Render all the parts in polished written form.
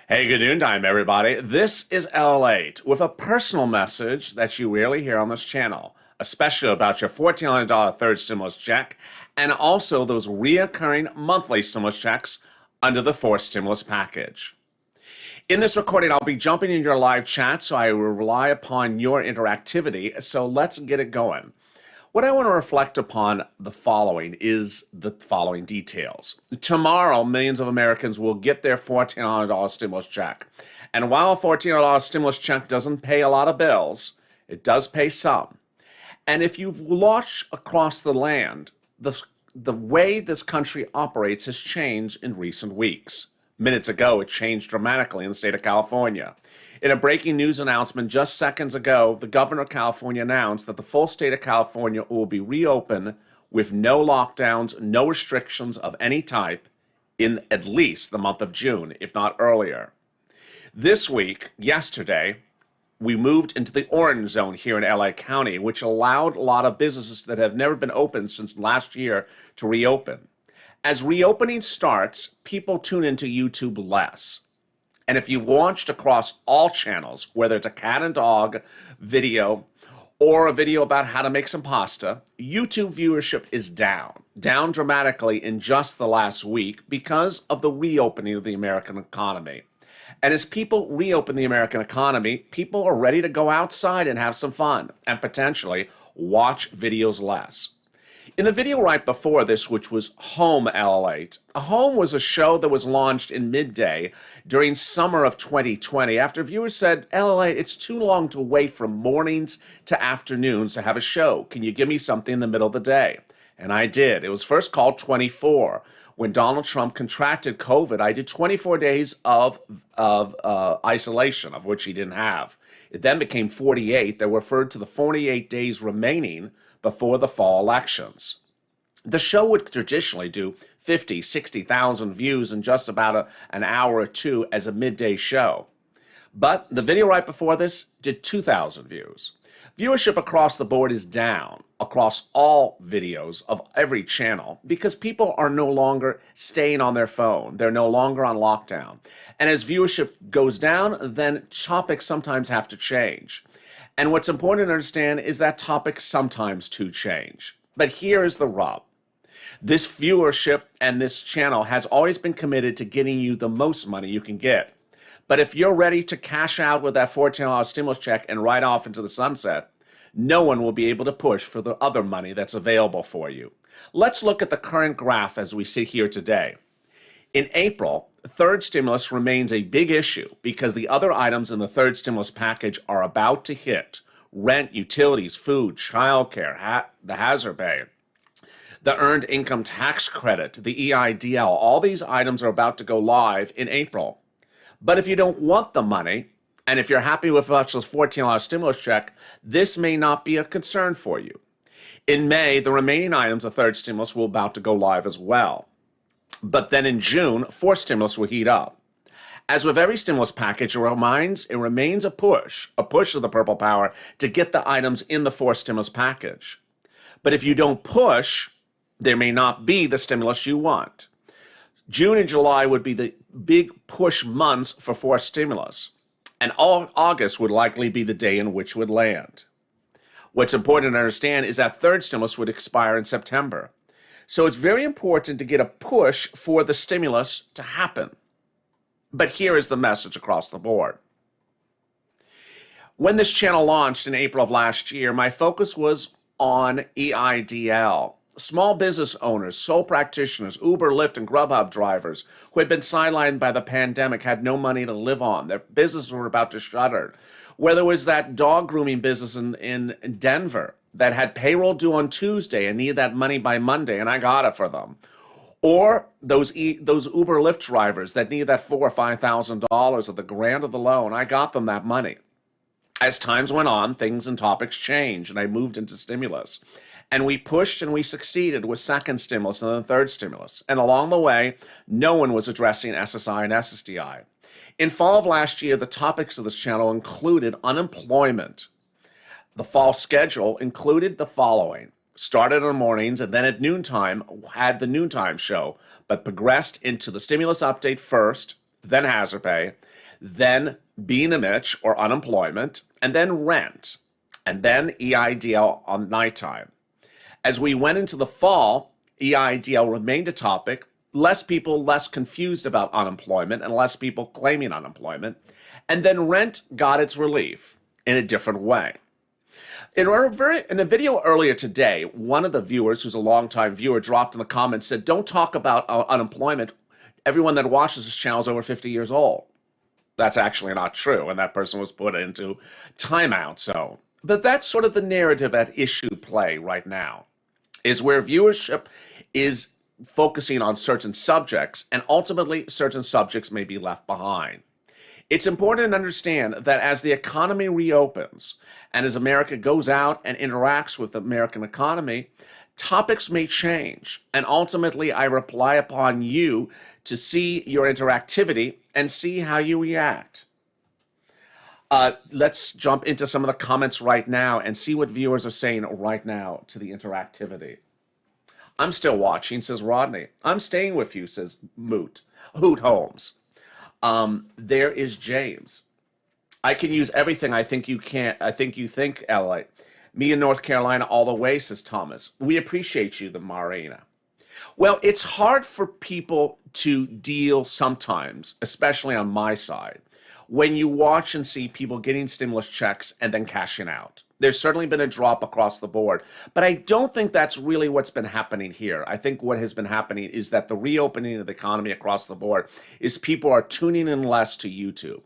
Hey, good noontime, everybody. This is LALATE with a personal message that you rarely hear on this channel, especially about your $1,400 third stimulus check and also those reoccurring monthly stimulus checks under the fourth stimulus package. In this recording, I'll be jumping into your live chat, so I will rely upon your interactivity. So let's get it going. What I want to reflect upon the following is the following details. Tomorrow, millions of Americans will get their $1,400 stimulus check. And while a $1,400 stimulus check doesn't pay a lot of bills, it does pay some. And if you've watched across the land, the way this country operates has changed in recent weeks. Minutes ago, it changed dramatically in the state of California. In a breaking news announcement just seconds ago, the governor of California announced that the full state of California will be reopened with no lockdowns, no restrictions of any type in at least the month of June, if not earlier. This week, yesterday, we moved into the orange zone here in LA County, which allowed a lot of businesses that have never been open since last year to reopen. As reopening starts, people tune into YouTube less. And if you've watched across all channels, whether it's a cat and dog video or a video about how to make some pasta, YouTube viewership is down dramatically in just the last week because of the reopening of the American economy. And as people reopen the American economy, people are ready to go outside and have some fun and potentially watch videos less. In the video right before this, which was Home LALATE, Home was a show that was launched in midday during summer of 2020 after viewers said, LALATE, it's too long to wait from mornings to afternoons to have a show. Can you give me something in the middle of the day? And I did. It was first called 24. When Donald Trump contracted COVID, I did 24 days of isolation, of which he didn't have. It then became 48 that referred to the 48 days remaining before the fall elections. The show would traditionally do 50, 60,000 views in just about an hour or two as a midday show. But the video right before this did 2,000 views. Viewership across the board is down across all videos of every channel because people are no longer staying on their phone. They're no longer on lockdown. And as viewership goes down, then topics sometimes have to change. And what's important to understand is that topics sometimes do change. But here is the rub. This viewership and this channel has always been committed to getting you the most money you can get. But if you're ready to cash out with that $1,400 stimulus check and ride off into the sunset, no one will be able to push for the other money that's available for you. Let's look at the current graph as we sit here today. In April, third stimulus remains a big issue because the other items in the third stimulus package are about to hit: rent, utilities, food, childcare, the hazard pay, the earned income tax credit, the EIDL. All these items are about to go live in April. But if you don't want the money, and if you're happy with Maxwell's $1,400 stimulus check, this may not be a concern for you. In May, the remaining items of third stimulus will about to go live as well. But then in June, fourth stimulus will heat up. As with every stimulus package, it remains a push of the purple power to get the items in the fourth stimulus package. But if you don't push, there may not be the stimulus you want. June and July would be the big push months for fourth stimulus, and August would likely be the day in which it would land. What's important to understand is that third stimulus would expire in September. So it's very important to get a push for the stimulus to happen. But here is the message across the board. When this channel launched in April of last year, my focus was on EIDL. Small business owners, sole practitioners, Uber, Lyft, and Grubhub drivers who had been sidelined by the pandemic had no money to live on. Their businesses were about to shutter. Whether it was that dog grooming business in Denver that had payroll due on Tuesday and needed that money by Monday, and I got it for them. Or those Uber Lyft drivers that needed that $4,000 or $5,000 of the grant of the loan, I got them that money. As times went on, things and topics changed, and I moved into stimulus. And we pushed and we succeeded with second stimulus and then third stimulus. And along the way, no one was addressing SSI and SSDI. In fall of last year, the topics of this channel included unemployment. The fall schedule included the following: started in the mornings and then at noontime had the noontime show, but progressed into the stimulus update first, then hazard pay, then BNMH or unemployment, and then rent, and then EIDL on nighttime. As we went into the fall, EIDL remained a topic, less people less confused about unemployment and less people claiming unemployment, and then rent got its relief in a different way. In a video earlier today, one of the viewers, who's a longtime viewer, dropped in the comments, said, don't talk about unemployment. Everyone that watches this channel is over 50 years old. That's actually not true, and that person was put into timeout zone. But that's sort of the narrative at issue play right now, is where viewership is focusing on certain subjects, and ultimately certain subjects may be left behind. It's important to understand that as the economy reopens and as America goes out and interacts with the American economy, topics may change. And ultimately, I rely upon you to see your interactivity and see how you react. Let's jump into some of the comments right now and see what viewers are saying right now to the interactivity. I'm still watching, says Rodney. I'm staying with you, says Hoot Holmes. There is James. I can use everything. I think you can't. I think you think, LA. Me in North Carolina all the way, says Thomas. We appreciate you, the Marina. Well, it's hard for people to deal sometimes, especially on my side, when you watch and see people getting stimulus checks and then cashing out. There's certainly been a drop across the board, but I don't think that's really what's been happening here. I think what has been happening is that the reopening of the economy across the board is people are tuning in less to YouTube.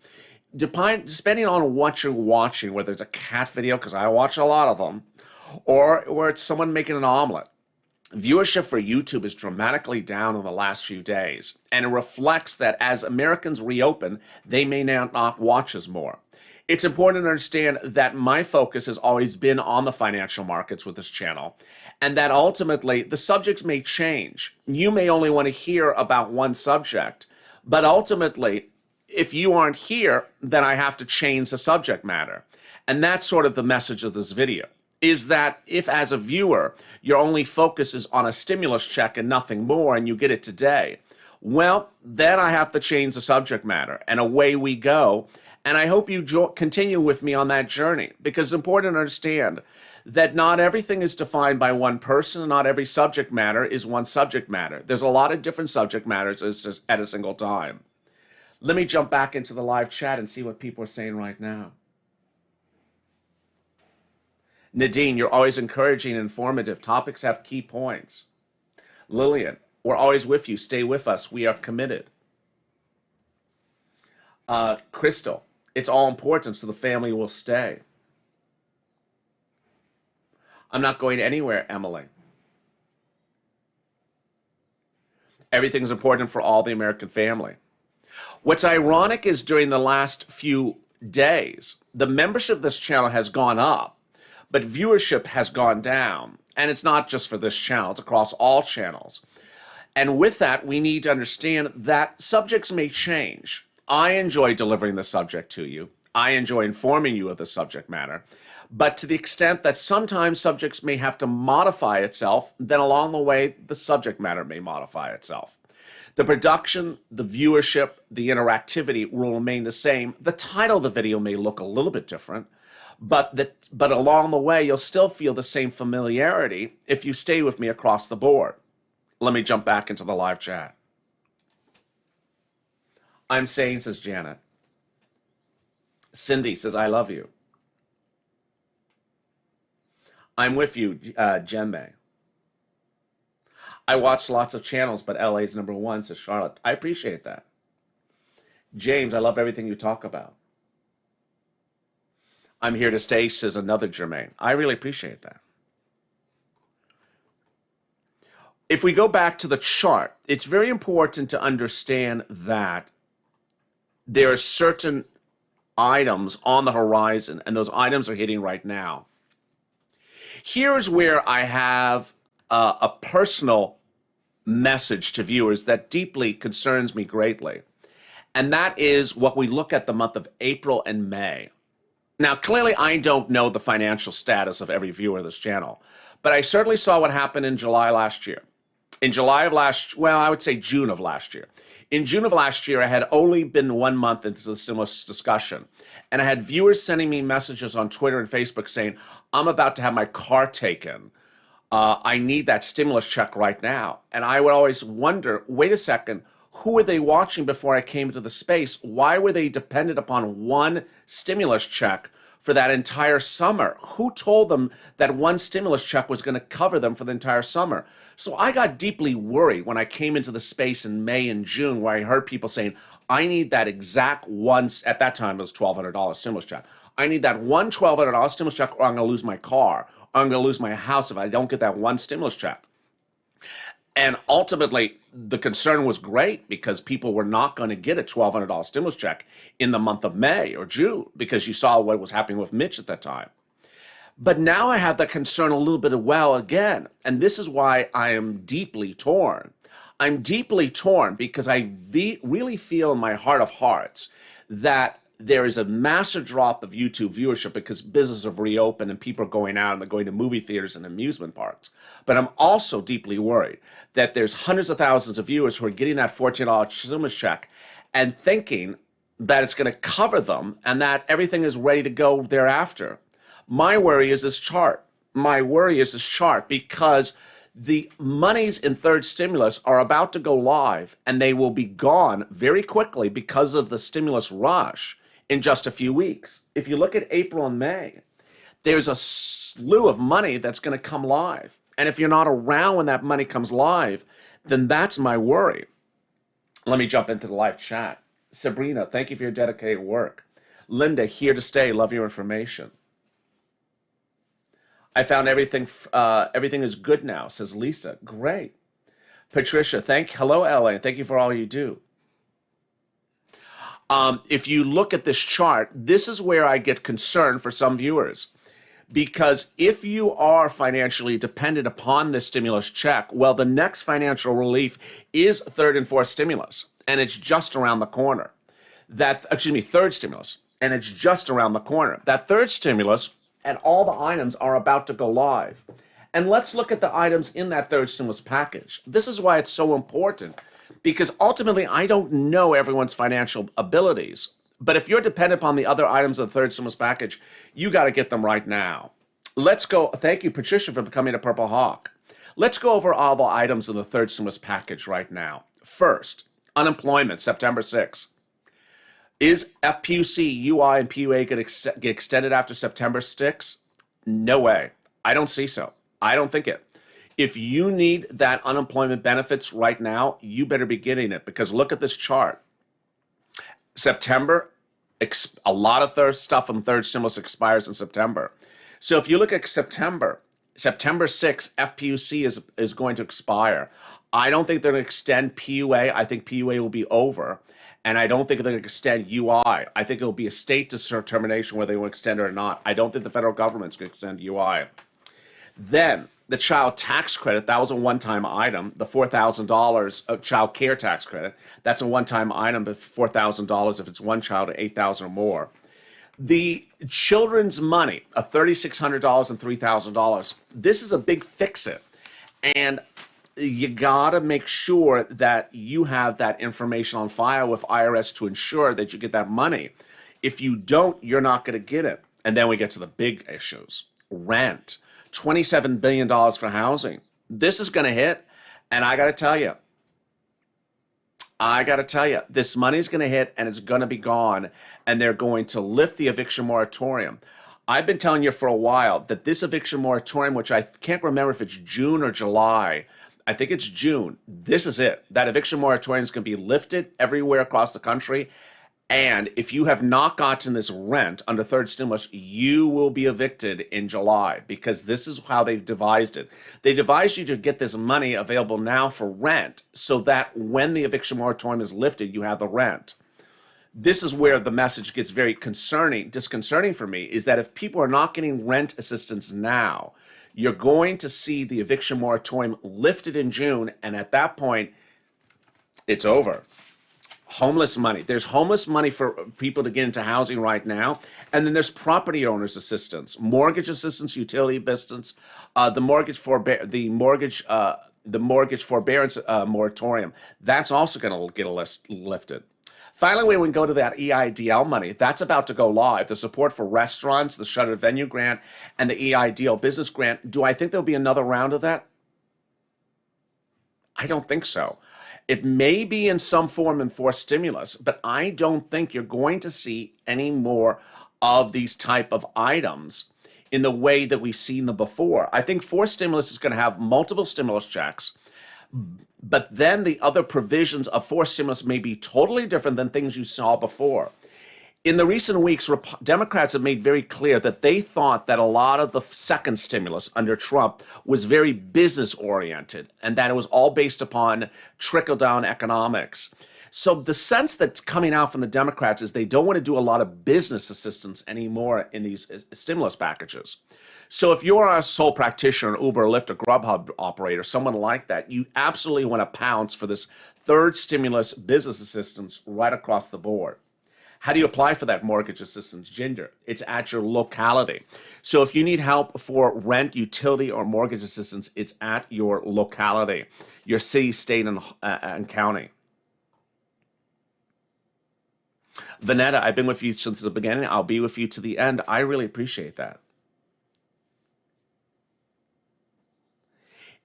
Depending on what you're watching, whether it's a cat video, because I watch a lot of them, or it's someone making an omelet, viewership for YouTube is dramatically down in the last few days, and it reflects that as Americans reopen, they may not watch as more. It's important to understand that my focus has always been on the financial markets with this channel, and that ultimately the subjects may change. You may only want to hear about one subject, but ultimately, if you aren't here, then I have to change the subject matter. And that's sort of the message of this video, is that if as a viewer, your only focus is on a stimulus check and nothing more, and you get it today, well, then I have to change the subject matter, and away we go. And I hope you continue with me on that journey, because it's important to understand that not everything is defined by one person, and not every subject matter is one subject matter. There's a lot of different subject matters at a single time. Let me jump back into the live chat and see what people are saying right now. Nadine, you're always encouraging and informative. Topics have key points. Lillian, we're always with you. Stay with us. We are committed. Crystal, it's all important, so the family will stay. I'm not going anywhere, Emily. Everything's important for all the American family. What's ironic is during the last few days, the membership of this channel has gone up, but viewership has gone down. And it's not just for this channel, it's across all channels. And with that, we need to understand that subjects may change. I enjoy delivering the subject to you. I enjoy informing you of the subject matter. But to the extent that sometimes subjects may have to modify itself, then along the way, the subject matter may modify itself. The production, the viewership, the interactivity will remain the same. The title of the video may look a little bit different, but along the way, you'll still feel the same familiarity if you stay with me across the board. Let me jump back into the live chat. I'm saying, says Janet. Cindy says, I love you. I'm with you, Jen May. I watch lots of channels, but LA's #1, says Charlotte. I appreciate that. James, I love everything you talk about. I'm here to stay, says another Jermaine. I really appreciate that. If we go back to the chart, it's very important to understand that there are certain items on the horizon, and those items are hitting right now. Here's where I have a personal message to viewers that deeply concerns me greatly, and that is what we look at the month of April and May. Now, clearly, I don't know the financial status of every viewer of this channel, but I certainly saw what happened in July last year. In July of I would say June of last year. In June of last year, I had only been 1 month into the stimulus discussion, and I had viewers sending me messages on Twitter and Facebook saying, I'm about to have my car taken. I need that stimulus check right now. And I would always wonder, wait a second, who were they watching before I came into the space? Why were they dependent upon one stimulus check for that entire summer? Who told them that one stimulus check was going to cover them for the entire summer? So I got deeply worried when I came into the space in May and June, where I heard people saying, I need that exact one, at that time it was $1,200 stimulus check. I need that one $1,200 stimulus check, or I'm going to lose my car, or I'm going to lose my house if I don't get that one stimulus check. And ultimately, the concern was great because people were not going to get a $1,200 stimulus check in the month of May or June, because you saw what was happening with Mitch at that time. But now I have that concern a little bit again. And this is why I am deeply torn. I'm deeply torn because I really feel in my heart of hearts that there is a massive drop of YouTube viewership because businesses have reopened and people are going out and they're going to movie theaters and amusement parks. But I'm also deeply worried that there's hundreds of thousands of viewers who are getting that $14 stimulus check and thinking that it's going to cover them and that everything is ready to go thereafter. My worry is this chart. My worry is this chart because the monies in third stimulus are about to go live and they will be gone very quickly because of the stimulus rush in just a few weeks. If you look at April and May, there's a slew of money that's going to come live. And if you're not around when that money comes live, then that's my worry. Let me jump into the live chat. Sabrina, thank you for your dedicated work. Linda, here to stay. Love your information. I found everything is good now, says Lisa. Great. Patricia, hello, LA, and thank you for all you do. If you look at this chart, this is where I get concerned for some viewers. Because if you are financially dependent upon this stimulus check, well, the next financial relief is third and fourth stimulus, and it's just around the corner. Third stimulus, and it's just around the corner. That third stimulus and all the items are about to go live. And let's look at the items in that third stimulus package. This is why it's so important, because ultimately I don't know everyone's financial abilities. But if you're dependent upon the other items of the third stimulus package, you got to get them right now. Let's go. Thank you, Patricia, for becoming a Purple Hawk. Let's go over all the items in the third stimulus package right now. First, unemployment, September 6th. Is FPUC, UI, and PUA going to get extended after September 6th? No way. I don't see so. I don't think it. If you need that unemployment benefits right now, you better be getting it, because look at this chart. September, a lot of stuff from third stimulus expires in September. So if you look at September 6th, FPUC is going to expire. I don't think they're going to extend PUA. I think PUA will be over. And I don't think they're going to extend UI. I think it'll be a state determination whether they will extend it or not. I don't think the federal government's going to extend UI. Then the child tax credit, that was a one-time item. The $4,000 of child care tax credit, that's a one-time item, but $4,000 if it's one child, $8,000 or more. The children's money, a $3,600 and $3,000. This is a big fix-it. And you gotta make sure that you have that information on file with IRS to ensure that you get that money. If you don't, you're not gonna get it. And then we get to the big issues. Rent, $27 billion for housing. This is gonna hit, and I gotta tell you, this money's gonna hit and it's gonna be gone, and they're going to lift the eviction moratorium. I've been telling you for a while that this eviction moratorium, which I can't remember if it's June or July, I think it's June. This is it. That eviction moratorium is going to be lifted everywhere across the country. And if you have not gotten this rent under third stimulus, you will be evicted in July, because this is how they've devised it. They devised you to get this money available now for rent so that when the eviction moratorium is lifted, you have the rent. This is where the message gets very disconcerting for me, is that if people are not getting rent assistance now, you're going to see the eviction moratorium lifted in June, and at that point, it's over. Homeless money. There's homeless money for people to get into housing right now, and then there's property owners assistance, mortgage assistance, utility assistance, the mortgage forbearance moratorium. That's also going to get lifted. Finally, when we go to that EIDL money, that's about to go live. The support for restaurants, the shuttered venue grant, and the EIDL business grant. Do I think there'll be another round of that? I don't think so. It may be in some form enforced stimulus, but I don't think you're going to see any more of these type of items in the way that we've seen them before. I think forced stimulus is going to have multiple stimulus checks, but then the other provisions of forced stimulus may be totally different than things you saw before. In the recent weeks, Democrats have made very clear that they thought that a lot of the second stimulus under Trump was very business oriented and that it was all based upon trickle down economics. So the sense that's coming out from the Democrats is they don't want to do a lot of business assistance anymore in these stimulus packages. So if you're a sole practitioner, an Uber, Lyft, or Grubhub operator, someone like that, you absolutely want to pounce for this third stimulus business assistance right across the board. How do you apply for that mortgage assistance, Ginger? It's at your locality. So if you need help for rent, utility, or mortgage assistance, it's at your locality, your city, state, and county. Vanetta, I've been with you since the beginning. I'll be with you to the end. I really appreciate that.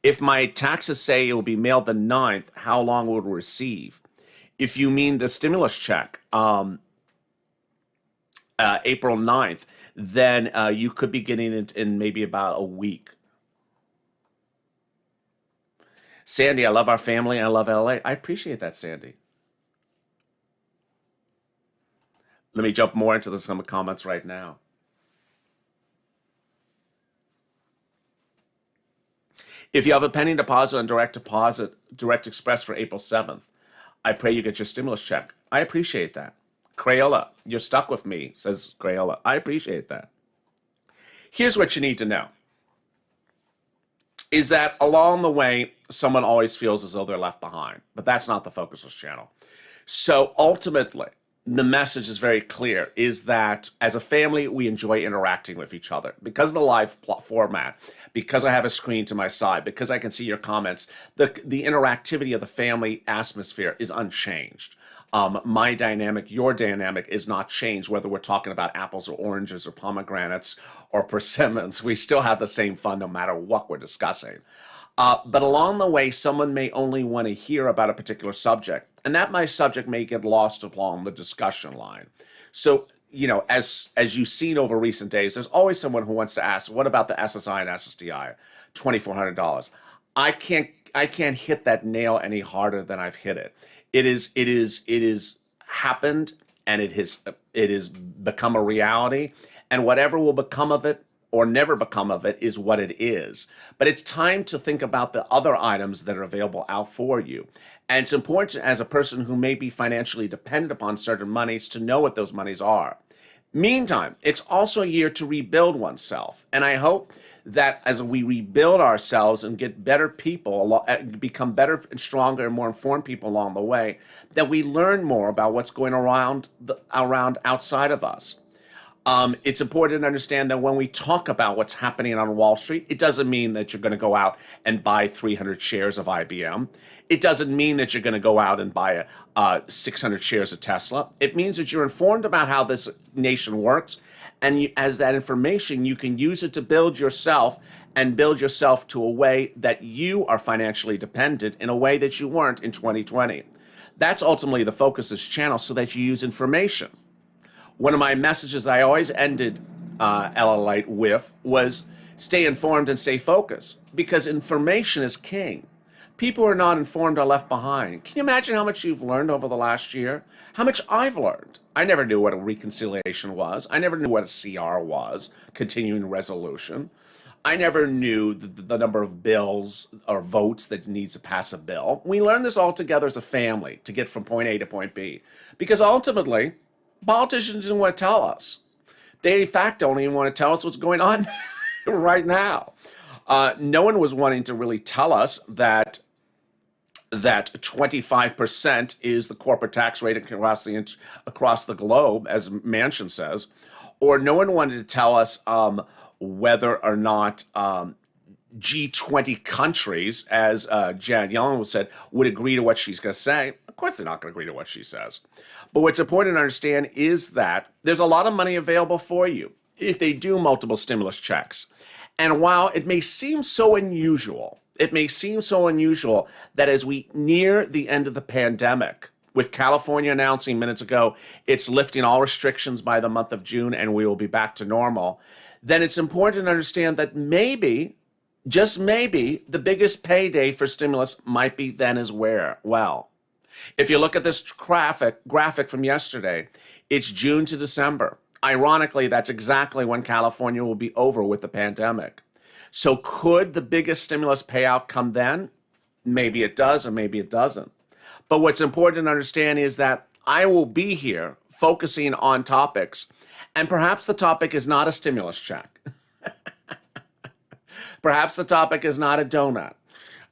If my taxes say it will be mailed the 9th, how long will it receive? If you mean the stimulus check, April 9th, then you could be getting it in maybe about a week. Sandy, I love our family. I love LA. I appreciate that, Sandy. Let me jump more into some comments right now. If you have a pending deposit on direct deposit, direct express for April 7th, I pray you get your stimulus check. I appreciate that. Crayola, you're stuck with me, says Crayola. I appreciate that. Here's what you need to know, is that along the way, someone always feels as though they're left behind, but that's not the focus of this channel. So ultimately, the message is very clear, is that as a family, we enjoy interacting with each other. Because of the live format, because I have a screen to my side, because I can see your comments, the interactivity of the family atmosphere is unchanged. My dynamic, your dynamic is not changed, whether we're talking about apples or oranges or pomegranates or persimmons. We still have the same fun no matter what we're discussing. But along the way, someone may only want to hear about a particular subject, and that my subject may get lost along the discussion line. So, you know, as you've seen over recent days, there's always someone who wants to ask, what about the SSI and SSDI, $2,400? I can't hit that nail any harder than I've hit it. It is happened, and it has become a reality, and whatever will become of it or never become of it is what it is. But it's time to think about the other items that are available out for you. And it's important as a person who may be financially dependent upon certain monies to know what those monies are. Meantime, it's also a year to rebuild oneself. And I hope that as we rebuild ourselves and get better people, become better and stronger and more informed people along the way, that we learn more about what's going around outside of us. It's important to understand that when we talk about what's happening on Wall Street, it doesn't mean that you're going to go out and buy 300 shares of IBM. It doesn't mean that you're going to go out and buy 600 shares of Tesla. It means that you're informed about how this nation works, and as that information, you can use it to build yourself and build yourself to a way that you are financially dependent in a way that you weren't in 2020. That's ultimately the focus of this channel, so that you use information. One of my messages I always ended LALATE with was stay informed and stay focused, because information is king. People who are not informed are left behind. Can you imagine how much you've learned over the last year? How much I've learned. I never knew what a reconciliation was. I never knew what a CR was, continuing resolution. I never knew the number of bills or votes that needs to pass a bill. We learned this all together as a family to get from point A to point B, because ultimately, politicians didn't want to tell us. They, in fact, don't even want to tell us what's going on right now. No one was wanting to really tell us that that 25% is the corporate tax rate across the globe, as Manchin says, or no one wanted to tell us whether or not G20 countries, as Janet Yellen said, would agree to what she's going to say. Of course, they're not going to agree to what she says. But what's important to understand is that there's a lot of money available for you if they do multiple stimulus checks. And while it may seem so unusual, that as we near the end of the pandemic, with California announcing minutes ago it's lifting all restrictions by the month of June and we will be back to normal, then it's important to understand that maybe, just maybe, the biggest payday for stimulus might be then as well. If you look at this graphic from yesterday, it's June to December. Ironically, that's exactly when California will be over with the pandemic. So could the biggest stimulus payout come then? Maybe it does, or maybe it doesn't. But what's important to understand is that I will be here focusing on topics, and perhaps the topic is not a stimulus check. Perhaps the topic is not a donut.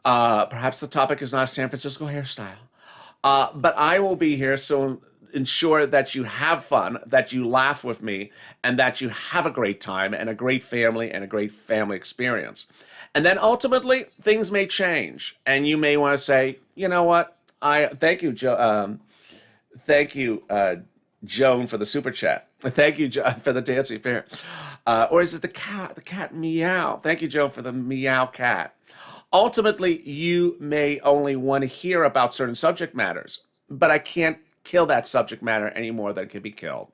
Perhaps the topic is not a San Francisco hairstyle. But I will be here so ensure that you have fun, that you laugh with me, and that you have a great time and a great family experience. And then ultimately, things may change, and you may want to say, you know what? Thank you, Joan, for the super chat. Thank you, Joan, for the dancing bear. Or is it the cat? The cat meow. Thank you, Joan, for the meow cat. Ultimately, you may only want to hear about certain subject matters, but I can't kill that subject matter any more than it can be killed.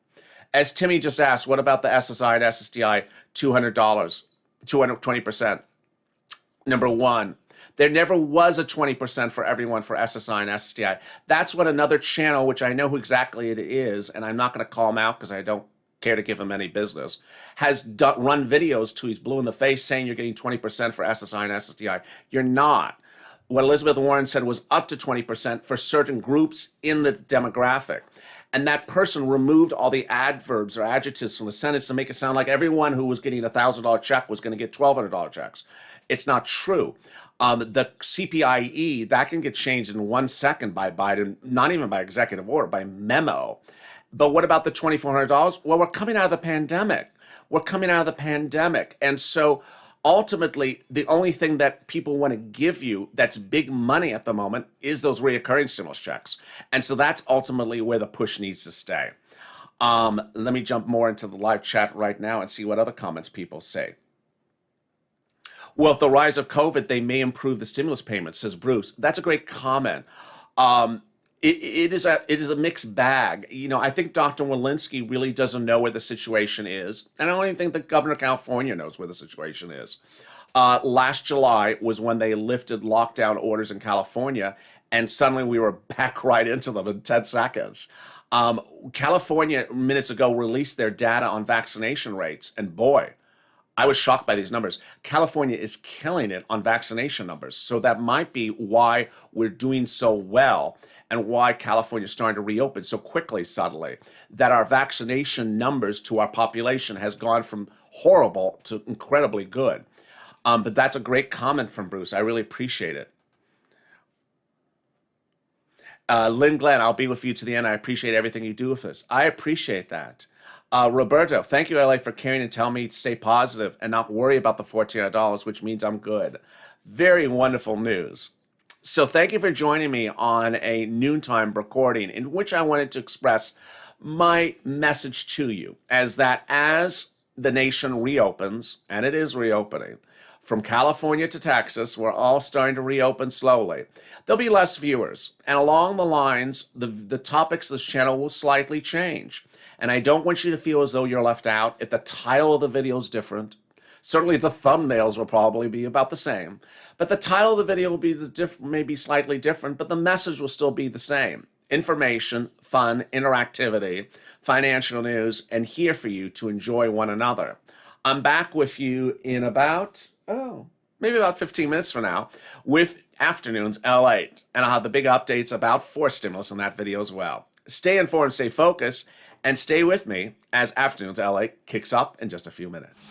As Timmy just asked, what about the SSI and SSDI $200, 220%? Number one, there never was a 20% for everyone for SSI and SSDI. That's what another channel, which I know who exactly it is, and I'm not going to call him out because I don't care to give him any business, has run videos to he's blue in the face saying you're getting 20% for SSI and SSDI. You're not. What Elizabeth Warren said was up to 20% for certain groups in the demographic. And that person removed all the adverbs or adjectives from the sentence to make it sound like everyone who was getting a $1,000 check was going to get $1,200 checks. It's not true. The CPIE, that can get changed in 1 second by Biden, not even by executive order, by memo. But what about the $2,400? Well, we're coming out of the pandemic. And so ultimately, the only thing that people want to give you that's big money at the moment is those reoccurring stimulus checks. And so that's ultimately where the push needs to stay. Let me jump more into the live chat right now and see what other comments people say. Well, with the rise of COVID, they may improve the stimulus payments, says Bruce. That's a great comment. It is a mixed bag. You know, I think Dr. Walensky really doesn't know where the situation is. And I don't even think the governor of California knows where the situation is. Last July was when they lifted lockdown orders in California, and suddenly we were back right into them in 10 seconds. California, minutes ago, released their data on vaccination rates, and boy, I was shocked by these numbers. California is killing it on vaccination numbers. So that might be why we're doing so well and why California is starting to reopen so quickly suddenly, that our vaccination numbers to our population has gone from horrible to incredibly good. But that's a great comment from Bruce. I really appreciate it. Lynn Glenn, I'll be with you to the end. I appreciate everything you do with us. I appreciate that. Roberto, thank you, LA, for caring and telling me to stay positive and not worry about the $1,400, which means I'm good. Very wonderful news. So thank you for joining me on a noontime recording in which I wanted to express my message to you as the nation reopens, and it is reopening, from California to Texas, we're all starting to reopen slowly. There'll be less viewers, and along the lines, the topics of this channel will slightly change. And I don't want you to feel as though you're left out. If the title of the video is different, certainly the thumbnails will probably be about the same. But the title of the video will be maybe slightly different, but the message will still be the same. Information, fun, interactivity, financial news, and here for you to enjoy one another. I'm back with you in about, maybe about 15 minutes from now with Afternoons LALATE. And I'll have the big updates about forced stimulus in that video as well. Stay informed, stay focused, and stay with me as Afternoons LALATE kicks up in just a few minutes.